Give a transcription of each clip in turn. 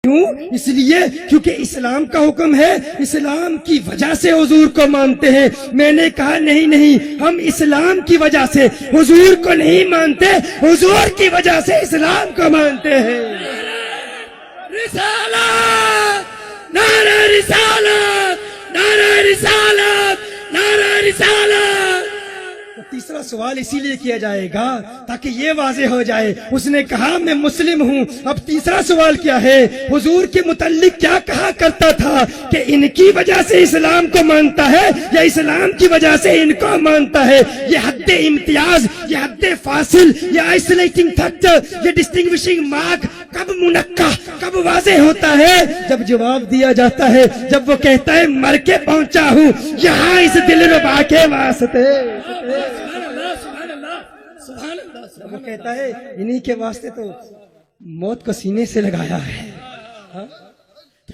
کیوں؟ اس لیے کیونکہ اسلام کا حکم ہے، اسلام کی وجہ سے حضور کو مانتے ہیں۔ میں نے کہا نہیں، ہم اسلام کی وجہ سے حضور کو نہیں مانتے، حضور کی وجہ سے اسلام کو مانتے ہیں۔ رسالت، نعرہ رسالت، نعرہ رسالت، نعرہ رسالت۔ تیسرا سوال اسی لیے کیا جائے گا تاکہ یہ واضح ہو جائے۔ اس نے کہا میں مسلم ہوں، اب تیسرا سوال کیا ہے؟ حضور کے متعلق کیا کہا کرتا تھا کہ ان کی وجہ سے اسلام کو مانتا ہے یا اسلام کی وجہ سے ان کو مانتا ہے؟ یہ حد امتیاز، یہ حد فاصل، یہ آئسولیٹنگ فیکٹر، یہ ڈسٹنگوشنگ مارک کب منقع، کب واضح ہوتا ہے؟ جب جواب دیا جاتا ہے، جب وہ کہتا ہے مر کے پہنچا ہوں یہاں اس دلربا کے واسطے۔ وہ کہتا ہے انہی کے واسطے تو موت کو سینے سے لگایا ہے۔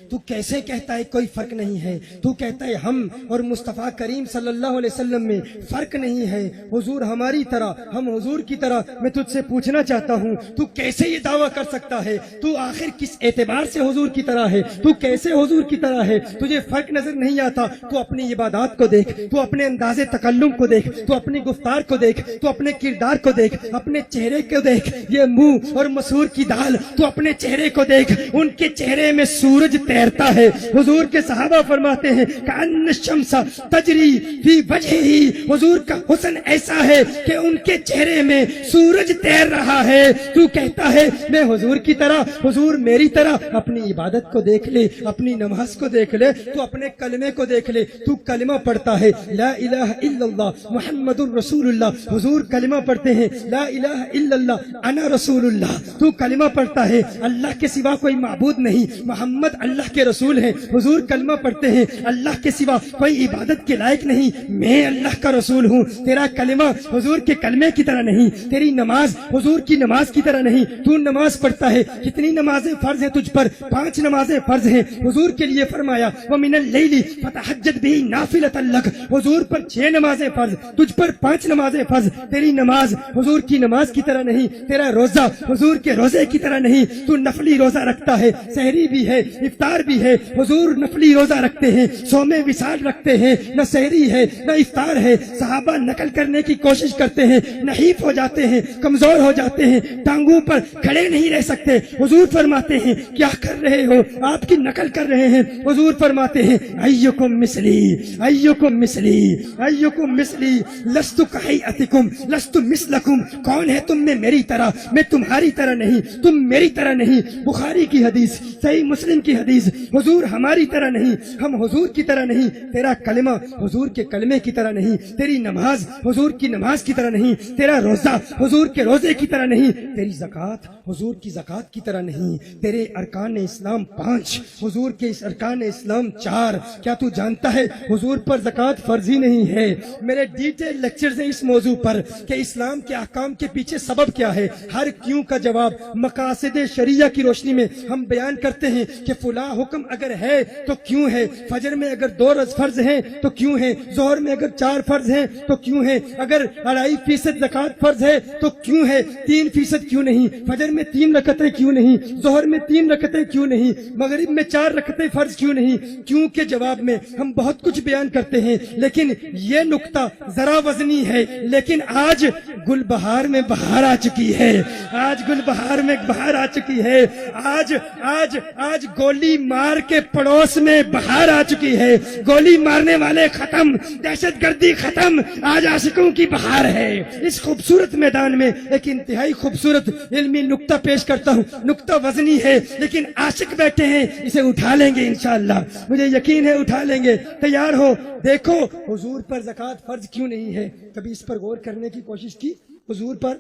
تو کیسے کہتا ہے کوئی فرق نہیں ہے؟ تو کہتا ہے ہم اور مصطفیٰ کریم صلی اللہ علیہ وسلم میں فرق نہیں ہے، حضور ہماری طرح، ہم حضور کی طرح۔ میں تجھ سے پوچھنا چاہتا ہوں تو کیسے یہ دعویٰ کر سکتا ہے؟ تو آخر کس اعتبار سے حضور کی طرح ہے؟ تو کیسے حضور کی طرح ہے؟ تجھے فرق نظر نہیں آتا؟ تو اپنی عبادات کو دیکھ، تو اپنے انداز تکلم کو دیکھ، تو اپنی گفتار کو دیکھ، تو اپنے کردار کو دیکھ، اپنے چہرے کو دیکھ، یہ منہ اور مسور کی دال، تو اپنے چہرے کو دیکھ، ان کے چہرے میں سورج تیرتا ہے۔ حضور کے صحابہ فرماتے ہیں کأن الشمس تجری فی وجہہ، حضور کا حسن ایسا ہے کہ ان کے چہرے میں سورج تیر رہا ہے۔ تو کہتا ہے میں حضور کی طرح، حضور میری طرح۔ اپنی عبادت کو دیکھ لے، اپنی نماز کو دیکھ لے، تو اپنے کلمے کو دیکھ لے۔ تو کلمہ پڑھتا ہے لا الہ الا اللہ محمد الرسول اللہ، حضور کلمہ پڑھتے ہیں لا الہ الا اللہ انا رسول اللہ۔ تو کلمہ پڑھتا ہے اللہ کے سوا کوئی معبود نہیں، محمد اللہ کے رسول ہیں۔ حضور کلمہ پڑھتے ہیں اللہ کے سوا کوئی عبادت کے لائق نہیں، میں اللہ کا رسول ہوں۔ تیرا کلمہ حضور کے کلمے کی طرح نہیں، تیری نماز حضور کی نماز کی طرح نہیں۔ تو نماز پڑھتا ہے، کتنی نمازیں فرض ہیں تجھ پر؟ 5 نمازیں فرض ہیں۔ حضور کے لیے فرمایا وَمِنَ اللَّيْلِ فَتَهَجَّدْ بِهِ نَافِلَةً لَكَ، حضور پر 6 نمازیں فرض، تجھ پر 5 نمازیں فرض۔ تیری نماز حضور کی نماز کی طرح نہیں، تیرا روزہ حضور کے روزے کی طرح نہیں۔ تو نفلی روزہ رکھتا ہے، سحری بھی ہے، افطار بھی ہے۔ حضور نفلی روزہ رکھتے ہیں، صوم وصال رکھتے ہیں، نہ سحری ہے نہ افطار ہے۔ صحابہ نقل کرنے کی کوشش کرتے ہیں، نحیف ہو جاتے ہیں، کمزور ہو جاتے ہیں، ٹانگوں پر کھڑے نہیں رہ سکتے۔ حضور فرماتے ہیں کیا کر رہے ہو؟ آپ کی نقل کر رہے ہیں۔ حضور فرماتے ہیں ایکم مثلی، ایکم مثلی، ایکم مثلی، لست کہیئتکم لست مثلکم، کون ہے تم میں میری طرح؟ میں تمہاری طرح نہیں، تم میری طرح نہیں۔ بخاری کی حدیث، صحیح مسلم کی حدیث، حضور ہماری طرح نہیں، ہم حضور کی طرح نہیں۔ تیرا کلمہ حضور کے کلمے کی طرح نہیں، تیری نماز حضور کی نماز کی طرح نہیں، تیرا روزہ حضور کے روزے کی طرح نہیں، تیری زکوٰۃ حضور کی زکوٰۃ کی طرح نہیں، تیرے ارکان اسلام 5، حضور کے اس ارکان اسلام 4۔ کیا تو جانتا ہے حضور پر زکوٰۃ فرض ہی نہیں ہے؟ میرے ڈیٹیل لیکچرز ہیں اس موضوع پر کہ اسلام کے احکام کے پیچھے سبب کیا ہے۔ ہر کیوں کا جواب مقاصد شریعہ کی روشنی میں ہم بیان کرتے ہیں کہ فلاں حکم اگر ہے تو کیوں ہے؟ فجر میں اگر 2 فرض ہیں تو کیوں ہے؟ ظہر میں اگر 4 فرض ہیں تو کیوں ہے؟ اگر 2.5% زکوٰۃ فرض ہے تو کیوں ہے؟ 3% کیوں نہیں؟ فجر میں 3 رکعتیں کیوں نہیں؟ ظہر میں 3 رکعتیں کیوں نہیں؟ مغرب میں 4 رکعتیں فرض کیوں نہیں؟ کیوں کے جواب میں ہم بہت کچھ بیان کرتے ہیں، لیکن یہ نقطہ ذرا وزنی ہے۔ لیکن آج گل بہار میں بہار آ چکی ہے، آج گل بہار میں بہار آ چکی ہے، آج آج آج گولی مار کے پڑوس میں بہار آ چکی ہے۔ گولی مارنے والے ختم، دہشت گردی ختم، آج عاشقوں کی بہار ہے۔ اس خوبصورت میدان میں ایک انتہائی خوبصورت علمی نقطہ پیش کرتا ہوں، نقطہ وزنی ہے لیکن عاشق بیٹھے ہیں، اسے اٹھا لیں گے انشاءاللہ، مجھے یقین ہے اٹھا لیں گے۔ تیار ہو؟ دیکھو حضور پر زکوٰۃ فرض کیوں نہیں ہے؟ کبھی اس پر غور کرنے کی کوشش کی؟ حضور پر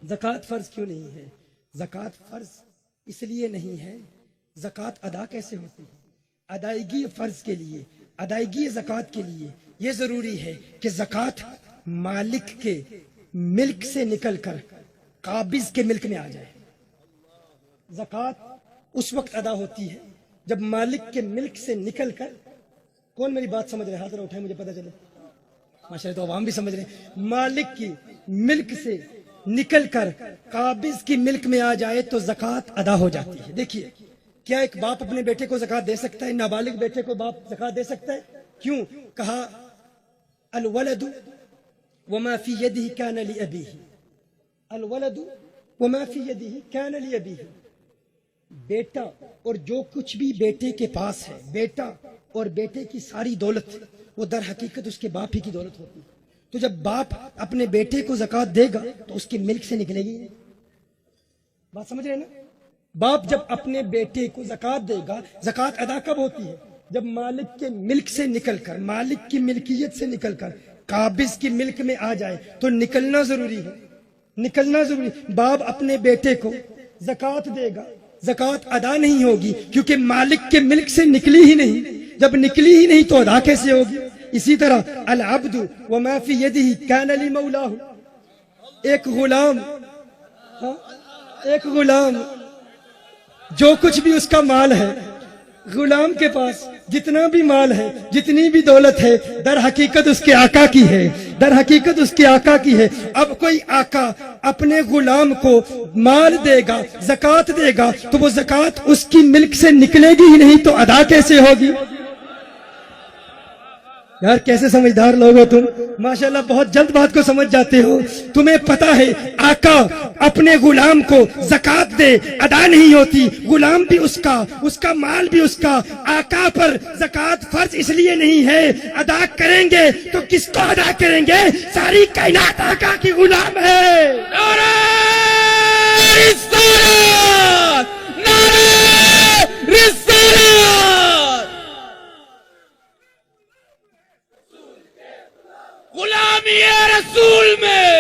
زکوٰۃ فرض کیوں نہیں ہے؟ زکوٰۃ فرض اس لیے نہیں ہے۔ زکوٰۃ ادا کیسے ہوتی ہے؟ ادائیگی فرض کے لیے، ادائیگی زکوٰۃ کے لیے یہ ضروری ہے کہ زکوٰۃ مالک کے ملک سے نکل کر قابض کے ملک میں آ جائے۔ زکوٰۃ اس وقت ادا ہوتی ہے جب مالک کے ملک سے نکل کر، کون میری بات سمجھ رہے ہیں؟ ہاتھ اٹھائیں مجھے پتہ چلے۔ ماشاءاللہ تو عوام بھی سمجھ رہے ہیں۔ مالک کی ملک سے نکل کر قابض کی ملک میں آ جائے تو زکوٰۃ ادا ہو جاتی ہے۔ دیکھیے کیا ایک باپ اپنے بیٹے کو زکات دے سکتا ہے؟ نابالغ بیٹے کو باپ زکات دے سکتا ہے؟ کیوں؟ کہا الولد وما فی یدہ کان لأبیہ، الولد وما فی یدہ کان لأبیہ، بیٹا اور جو کچھ بھی بیٹے کے پاس ہے، بیٹا اور بیٹے کی ساری دولت وہ در حقیقت اس کے باپ ہی کی دولت ہوتی ہے۔ تو جب باپ اپنے بیٹے کو زکات دے گا تو اس کے ملک سے نکلے گی نہیں۔ بات سمجھ رہے ہیں نا؟ باپ جب اپنے بیٹے کو زکات دے گا، زکات ادا کب ہوتی ہے؟ جب مالک کے ملک سے نکل کر، مالک کی ملکیت سے نکل کر قابض کی ملک میں آ جائے تو نکلنا ضروری ہے، نکلنا ضروری۔ باپ اپنے بیٹے کو زکات دے گا، زکات ادا نہیں ہوگی کیونکہ مالک کے ملک سے نکلی ہی نہیں، جب نکلی ہی نہیں تو ادا کیسے ہوگی؟ اسی طرح العبد وما فی یدہ کان لمولاہ، ایک غلام، ایک غلام جو کچھ بھی اس کا مال ہے، غلام کے پاس جتنا بھی مال ہے، جتنی بھی دولت ہے، در حقیقت اس کے آقا کی ہے، در حقیقت اس کے آقا کی ہے۔ اب کوئی آقا اپنے غلام کو مال دے گا، زکات دے گا، تو وہ زکات اس کی ملک سے نکلے گی ہی نہیں تو ادا کیسے ہوگی؟ یار کیسے سمجھدار لوگ ہو تم، ماشاءاللہ بہت جلد بات کو سمجھ جاتے ہو۔ تمہیں پتا ہے آقا اپنے غلام کو زکات دے ادا نہیں ہوتی، غلام بھی اس کا مال بھی اس کا، آقا پر زکات فرض اس لیے نہیں ہے، ادا کریں گے تو کس کو ادا کریں گے؟ ساری کائنات آقا کی غلام ہے۔ نعرہ رسالت، نعرہ رسالت، غلامی رسول میں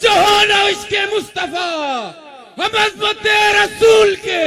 جو ہونا عشق مصطفیٰ، ہم عظمت رسول کے۔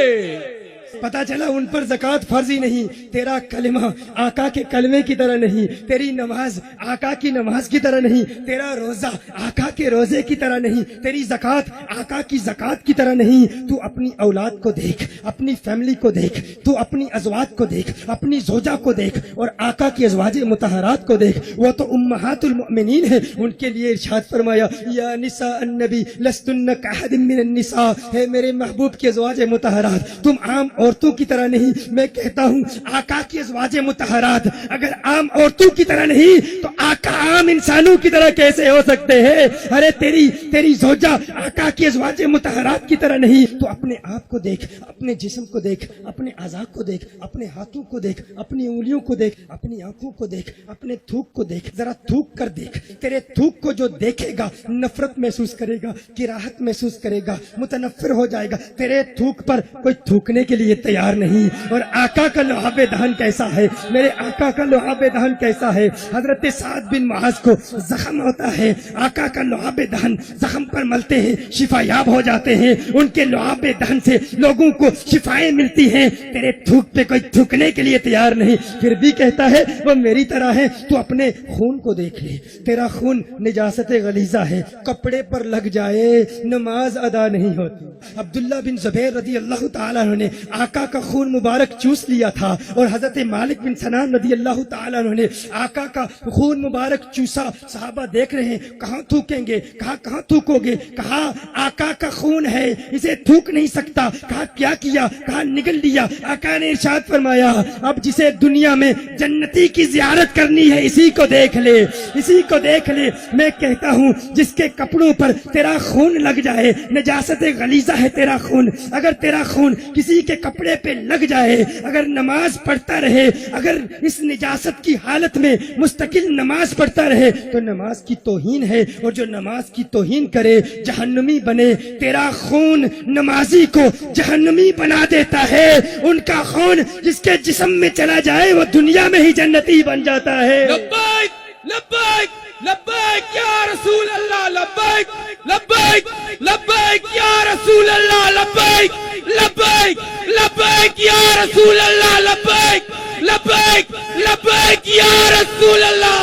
پتا چلا ان پر زکات فرض ہی نہیں، تیرا کلمہ آقا کے کلمے کی طرح نہیں، تیری نماز آقا کی نماز کی طرح نہیں، تیرا روزہ آقا کے روزے کی طرح نہیں، تیری زکات آقا کی زکات کی طرح نہیں۔ تو اپنی اولاد کو دیکھ، اپنی فیملی کو دیکھ، تو اپنی ازواج کو دیکھ، اپنی زوجہ کو دیکھ، اور آقا کی ازواج مطہرات کو دیکھ، وہ تو امہات المؤمنین ہیں۔ ان کے لیے ارشاد فرمایا یا نساء النبی لستن کاحد من النساء، ہے میرے محبوب کی ازواج مطہرات تم عام عورتوں کی طرح نہیں۔ میں کہتا ہوں آقا کی ازواج مطہرات اگر عام عورتوں کی طرح نہیں تو آقا عام انسانوں کی طرح کیسے ہو سکتے ہیں؟ ارے تیری زوجہ آقا کی ازواج مطہرات کی طرح نہیں۔ تو اپنے آپ کو دیکھ، اپنے جسم کو دیکھ، اپنے اعضاء کو دیکھ، اپنے ہاتھوں کو دیکھ، اپنی انگلیوں کو دیکھ، اپنی آنکھوں کو دیکھ، اپنے تھوک کو دیکھ، ذرا تھوک کر دیکھ۔ تیرے تھوک کو جو دیکھے گا نفرت محسوس کرے گا، کراہت محسوس کرے گا، متنفر ہو جائے گا۔ تیرے تھوک پر کوئی تھوکنے کے لیے تیار نہیں۔ اور آقا کا لعاب دہن کیسا ہے، میرے آقا کا لعاب دہن کیسا ہے؟ حضرت سعد بن معاذ کو زخم ہوتا ہے، آقا کا لعاب دہن زخم پر ملتے ہیں، شفا یاب ہو جاتے ہیں، ان کے لعاب دہن سے لوگوں کو شفائیں ملتی ہیں۔ تیرے تھوک پہ کوئی تھوکنے کے لیے تیار نہیں، پھر بھی کہتا ہے وہ میری طرح ہے۔ تو اپنے خون کو دیکھ لے، تیرا خون نجاست غلیظہ ہے، کپڑے پر لگ جائے نماز ادا نہیں ہوتی۔ عبداللہ بن زبیر رضی اللہ تعالیٰ عنہ نے آقا کا خون مبارک چوس لیا تھا، اور حضرت مالک بن سنان رضی اللہ تعالیٰ عنہ نے آقا کا خون مبارک چوسا۔ صحابہ دیکھ رہے ہیں کہاں تھوکیں گے، کہاں تھوکو گے؟ کہا آقا کا خون ہے، اسے تھوک نہیں سکتا۔ کہا کیا کیا؟ کہا نگل لیا۔ آقا نے ارشاد فرمایا اب جسے دنیا میں جنتی کی زیارت کرنی ہے اسی کو دیکھ لے، اسی کو دیکھ لے۔ میں کہتا ہوں جس کے کپڑوں پر تیرا خون لگ جائے، نجاست غلیظہ ہے تیرا خون، اگر تیرا خون کسی کے کپڑے پہ لگ جائے، اگر نماز پڑھتا رہے، اگر اس نجاست کی حالت میں مستقل نماز پڑھتا رہے تو نماز کی توہین ہے، اور جو نماز کی توہین کرے جہنمی بنے۔ تیرا خون نمازی کو جہنمی بنا دیتا ہے، ان کا خون جس کے جسم میں چلا جائے وہ دنیا میں ہی جنتی بن جاتا ہے۔ لبیک لبیک لبیک یا رسول اللہ، لبیک لبیک لبیک یا رسول اللہ، لبیک لبیک لبیک یا رسول اللہ، لبیک لبیک لبیک یا رسول اللہ۔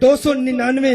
299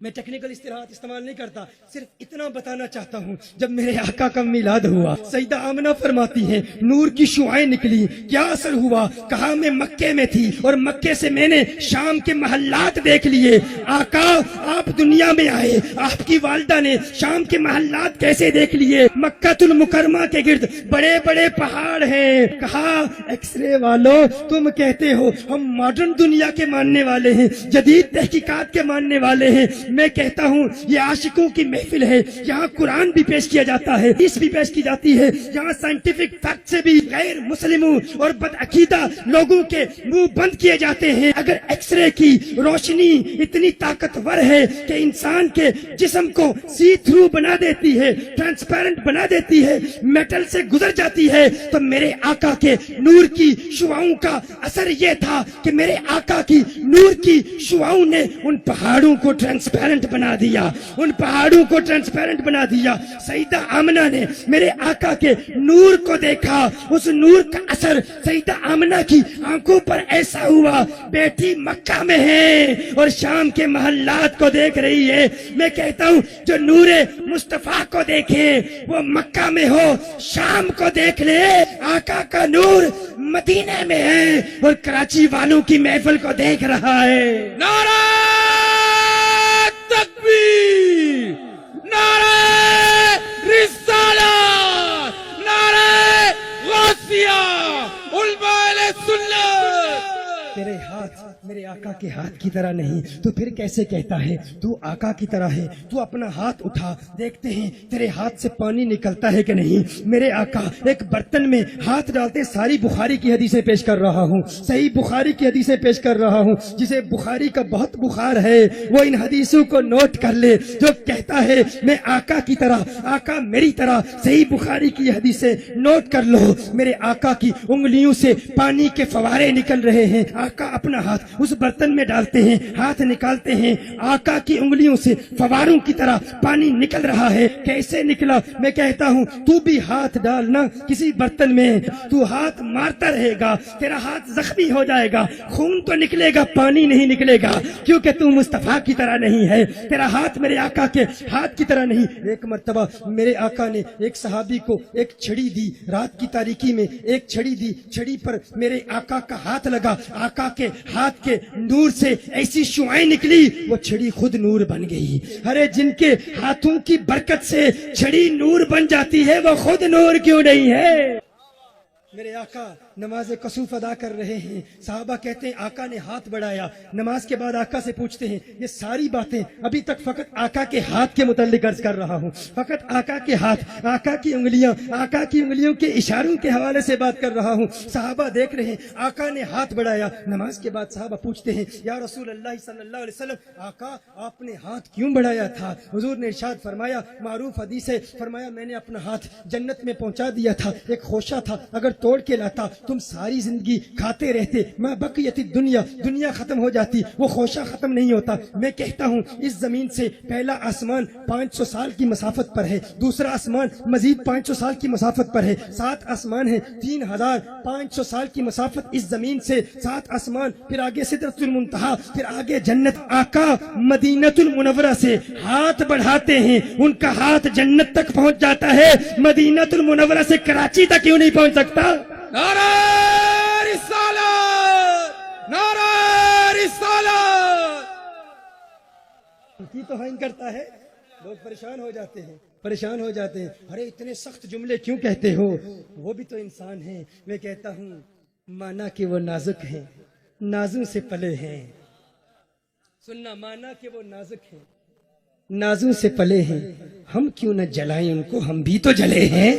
میں ٹیکنیکل اصطلاحات استعمال نہیں کرتا، صرف اتنا بتانا چاہتا ہوں، جب میرے آقا کا میلاد ہوا، سیدہ آمنہ فرماتی ہیں نور کی شعائیں نکلی، کیا اثر ہوا؟ کہا میں مکے میں تھی اور مکے سے میں نے شام کے محلات دیکھ لیے۔ آقا آپ دنیا میں آئے، آپ کی والدہ نے شام کے محلات کیسے دیکھ لیے؟ مکہ المکرمہ کے گرد بڑے بڑے پہاڑ ہیں۔ کہا ایکس رے والوں تم کہتے ہو ہم ماڈرن دنیا کے ماننے والے ہیں، جدید تحقیقات کے ماننے والے ہیں، میں کہتا ہوں یہ عاشقوں کی محفل ہے، یہاں قرآن بھی پیش کیا جاتا ہے، حدیث بھی پیش کی جاتی ہے، یہاں سائنٹیفک فیکٹ سے بھی غیر مسلموں اور بدعقیدہ لوگوں کے منہ بند کیے جاتے ہیں۔ اگر ایکس رے کی روشنی اتنی طاقتور ہے کہ انسان کے جسم کو سی تھرو بنا دیتی ہے، ٹرانسپیرنٹ بنا دیتی ہے، میٹل سے گزر جاتی ہے، تو میرے آقا کے نور کی شعاؤں کا اثر یہ تھا کہ میرے آقا کی نور کی شعاؤں نے ان پہاڑوں کو ٹرانسپیرنٹ بنا دیا، ان پہاڑوں کو ٹرانسپیرنٹ بنا دیا۔ سیدہ آمنہ نے میرے آقا کے نور کو دیکھا، اس نور کا اثر سیدہ آمنہ کی آنکھوں پر ایسا ہوا، بیٹی مکہ میں ہے اور شام کے محلات کو دیکھ رہی ہے۔ میں کہتا ہوں جو نور مصطفیٰ کو دیکھے وہ مکہ میں ہو، شام کو دیکھ لے، آقا کا نور مدینہ میں ہے اور کراچی والوں کی محفل کو دیکھ رہا ہے۔ نعرہ تکبیر، نعرہ رسالت، نعرہ غوثیہ، علماء اہل سنت۔ تیرے ہاتھ میرے آقا کے ہاتھ کی طرح نہیں، تو پھر کیسے کہتا ہے تو آقا کی طرح ہے؟ تو اپنا ہاتھ اٹھا، دیکھتے ہیں تیرے ہاتھ سے پانی نکلتا ہے کہ نہیں۔ میرے آقا ایک برتن میں ہاتھ ڈالتے، ساری بخاری کی حدیثیں پیش کر رہا ہوں، صحیح بخاری کی حدیثیں پیش کر رہا ہوں، جسے بخاری کا بہت بخار ہے وہ ان حدیثوں کو نوٹ کر لے، جو کہتا ہے میں آقا کی طرح، آقا میری طرح۔ صحیح بخاری کی حدیثیں نوٹ کر لو۔ میرے آقا کی انگلیوں سے پانی کے فوارے نکل رہے ہیں، آقا اپنا ہاتھ اس برتن میں ڈالتے ہیں، ہاتھ نکالتے ہیں، آقا کی انگلیوں سے فواروں کی طرح پانی نکل رہا ہے۔ کیسے نکلا؟ میں کہتا ہوں تو بھی ہاتھ ڈالنا کسی برتن میں، تو ہاتھ مارتا رہے گا، تیرا ہاتھ زخمی ہو جائے گا، خون تو نکلے گا، پانی نہیں نکلے گا، کیونکہ تو مصطفیٰ کی طرح نہیں ہے، تیرا ہاتھ میرے آقا کے ہاتھ کی طرح نہیں۔ ایک مرتبہ میرے آقا نے ایک صحابی کو ایک چھڑی دی، رات کی تاریکی میں ایک چھڑی دی، چھڑی پر میرے آقا کا ہاتھ لگا، آقا کے ہاتھ کے نور سے ایسی شعائیں نکلی، وہ چھڑی خود نور بن گئی۔ ارے جن کے ہاتھوں کی برکت سے چھڑی نور بن جاتی ہے وہ خود نور کیوں نہیں ہے؟ میرے آقا نماز کسوف ادا کر رہے ہیں، صحابہ کہتے ہیں آقا نے ہاتھ بڑھایا، نماز کے بعد آقا سے پوچھتے ہیں یہ ساری باتیں ابھی تک فقط آقا کے ہاتھ کے متعلق عرض کر رہا ہوں، فقط آقا کے ہاتھ، آقا کی انگلیاں، آقا کی انگلیوں کے اشاروں کے حوالے سے بات کر رہا ہوں۔ صحابہ دیکھ رہے ہیں آقا نے ہاتھ بڑھایا، نماز کے بعد صحابہ پوچھتے ہیں یا رسول اللہ صلی اللہ علیہ وسلم آقا آپ نے ہاتھ کیوں بڑھایا تھا؟ حضور نے ارشاد فرمایا، معروف حدیث ہے، فرمایا میں نے اپنا ہاتھ جنت میں پہنچا دیا تھا، ایک خوشہ تھا، اگر توڑ کے لاتا تم ساری زندگی کھاتے رہتے، میں بقیت الدنیا، دنیا ختم ہو جاتی، وہ خوشہ ختم نہیں ہوتا۔ میں کہتا ہوں اس زمین سے پہلا آسمان 500 سال کی مسافت پر ہے، دوسرا آسمان مزید 500 سال کی مسافت پر ہے، 7 آسمان ہیں، 3500 سال کی مسافت اس زمین سے، 7 آسمان، پھر آگے سدرۃ المنتہا، پھر آگے جنت۔ آقا مدینۃ المنورہ سے ہاتھ بڑھاتے ہیں، ان کا ہاتھ جنت تک پہنچ جاتا ہے، مدینۃ المنورہ سے کراچی تک کیوں نہیں پہنچ سکتا؟ نعرہ رسالت، نعرہ رسالت۔ کی توہین کرتا ہے، لوگ پریشان ہو جاتے ہیں، پریشان ہو جاتے ہیں، ارے اتنے سخت جملے کیوں کہتے ہو؟ وہ بھی تو انسان ہیں۔ میں کہتا ہوں مانا کہ وہ نازک ہیں، نازوں سے پلے ہیں، سننا، مانا کہ وہ نازک ہیں، نازوں سے پلے ہیں، ہم کیوں نہ جلائیں ان کو، ہم بھی تو جلے ہیں،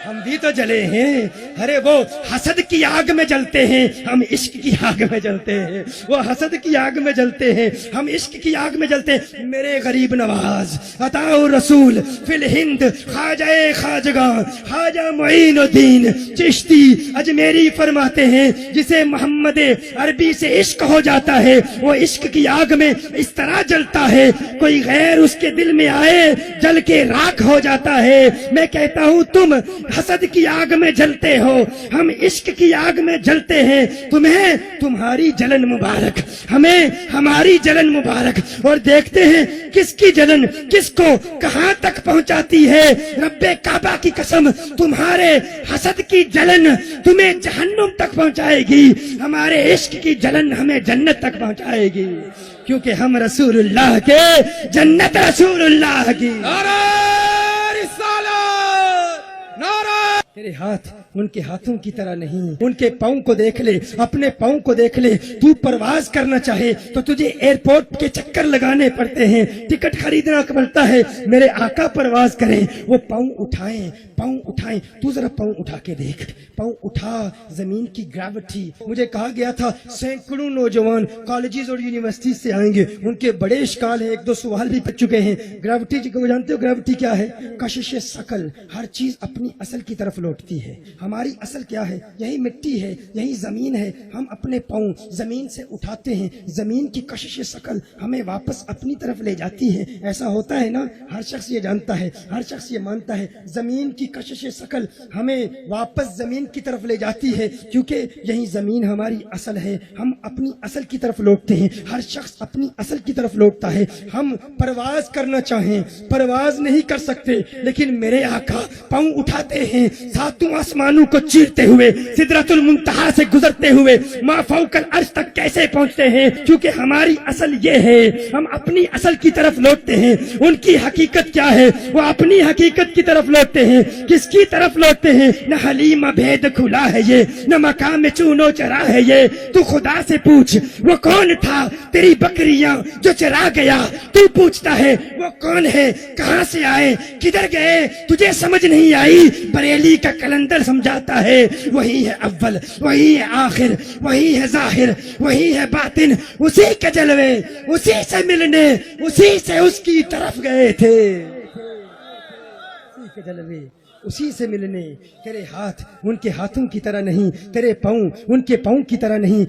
ہم بھی تو جلے ہیں۔ ارے وہ حسد کی آگ میں جلتے ہیں، ہم عشق کی آگ میں جلتے ہیں، وہ حسد کی آگ میں جلتے ہیں، ہم عشق کی آگ میں جلتے ہیں۔ میرے غریب نواز عطا الرسول فی الہند خواجہ خواجگاں خواجہ معین الدین چشتی اجمیری فرماتے ہیں جسے محمد عربی سے عشق ہو جاتا ہے وہ عشق کی آگ میں اس طرح جلتا ہے، کوئی غیر اس کے دل میں آئے جل کے راکھ ہو جاتا ہے۔ میں کہتا ہوں تم حسد کی آگ میں جلتے ہو، ہم عشق کی آگ میں جلتے ہیں، تمہیں تمہاری جلن مبارک، ہمیں ہماری جلن مبارک، اور دیکھتے ہیں کس کی جلن کس کو کہاں تک پہنچاتی ہے۔ رب کعبہ کی قسم، تمہارے حسد کی جلن تمہیں جہنم تک پہنچائے گی، ہمارے عشق کی جلن ہمیں جنت تک پہنچائے گی، کیونکہ ہم رسول اللہ کے، جنت رسول اللہ کی۔ نعرہ رسالت، نعرہ تیرے ہاتھ ان کے ہاتھوں کی طرح نہیں، ان کے پاؤں کو دیکھ لے، اپنے پاؤں کو دیکھ لے۔ تو پرواز کرنا چاہے تو تجھے ایئرپورٹ کے چکر لگانے پڑتے ہیں، ٹکٹ خریدنا پڑتا ہے۔ میرے آقا پرواز کریں، وہ پاؤں اٹھائیں، پاؤں اٹھائیں۔ تو ذرا پاؤں اٹھا کے دیکھ، پاؤں اٹھا، زمین کی گریوٹی۔ مجھے کہا گیا تھا سینکڑوں نوجوان کالجز اور یونیورسٹیز سے آئیں گے، ان کے بڑے اشکال ہیں، ایک دو سوال بھی پوچھ چکے ہیں۔ گریوٹی کو جانتے ہو گریوٹی کیا ہے؟ کشش ثقل، ہر چیز اپنی اصل کی طرف لوٹتی ہے۔ ہماری اصل کیا ہے؟ یہی مٹی ہے، یہی زمین ہے۔ ہم اپنے پاؤں زمین سے اٹھاتے ہیں، زمین کی کشش ثقل ہمیں واپس اپنی طرف لے جاتی ہے۔ ایسا ہوتا ہے نا، ہر شخص یہ جانتا ہے، ہر شخص یہ مانتا ہے، زمین کی کشش ثقل ہمیں واپس زمین کی طرف لے جاتی ہے، کیونکہ یہی زمین ہماری اصل ہے۔ ہم اپنی اصل کی طرف لوٹتے ہیں، ہر شخص اپنی اصل کی طرف لوٹتا ہے۔ ہم پرواز کرنا چاہیں پرواز نہیں کر سکتے، لیکن میرے آقا پاؤں اٹھاتے ہیں، ساتوں آسمانوں کو چیرتے ہوئے، سدرۃ المنتہا سے گزرتے ہوئے ما فوق العرش تک کیسے پہنچتے ہیں؟ کیونکہ ہماری اصل یہ ہے، ہم اپنی اصل کی طرف لوٹتے ہیں۔ ان کی حقیقت کیا ہے؟ وہ اپنی حقیقت کی طرف لوٹتے ہیں۔ کس کی طرف لوٹتے ہیں؟ نہ حلیم بھید کھلا ہے یہ، نہ مقام چونو چرا ہے یہ۔ تو خدا سے پوچھ وہ کون تھا تیری بکریاں جو چرا گیا؟ تو پوچھتا ہے وہ کون ہے، کہاں سے آئے، کدھر گئے؟ تجھے سمجھ نہیں آئی؟ بریلی کا کلندر سمجھاتا ہے وہی ہے اول، وہی ہے آخر، وہی ہے ظاہر، وہی ہے باطن، اسی کے جلوے، اسی سے ملنے، اسی سے اس کی طرف گئے تھے، اسی کے جلوے، اسی سے ملنے۔ تیرے ہاتھ ان کے ہاتھوں کی طرح نہیں، تیرے پاؤں ان کے پاؤں کی طرح نہیں۔